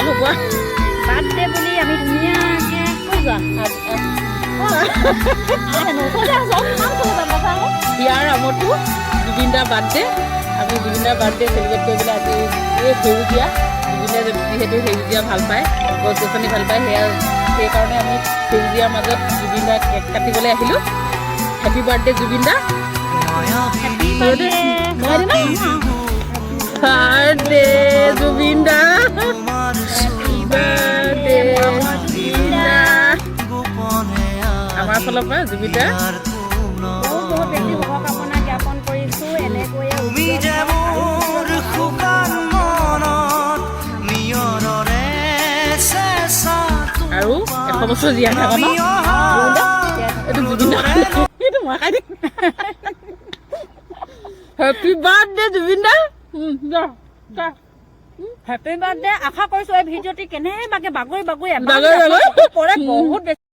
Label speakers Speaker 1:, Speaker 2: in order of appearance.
Speaker 1: পাগল হ'ব
Speaker 2: বাৰ্থডে বুলি আমি ধুনীয়াকৈ কৈ যোৱা
Speaker 1: বিয়াৰ আমতো জুবিনদাৰ বাৰ্থডে আমি জুবিনদাৰ বাৰ্থডে চেলিব্ৰেট কৰিবলৈ আজি এই সেউজীয়া জুবিনে যিহেতু সেউজীয়া ভাল পায় গছ গছনি ভাল পায় সেইকাৰণে আমি সেউজীয়াৰ মাজত জুবিনদাৰ কেক কাটিবলৈ আহিলোঁ হেপী বাৰ্থডে জুবিনদা বাৰ্থডে জুবিনদা বাৰ্থডে জুবিনদা আমাৰ ফালৰ পৰা জুবিনদা
Speaker 2: বহুত বহুত বেছি শুভকামনা জ্ঞাপন কৰিছোঁ এনেকৈয়ে
Speaker 1: আৰু 100 বছৰ জীয়াই থাকা ন এইটো জুবিনদা এইটো মই খাই দিম হেপী বাৰ্থডে জুবিনদা
Speaker 2: হেপী বাৰ্থডে আশা কৰিছোঁ এই ভিডিঅ'টি কেনেবাকৈ বাগৰি
Speaker 1: বাগৰি
Speaker 2: পৰে বহুত বেছি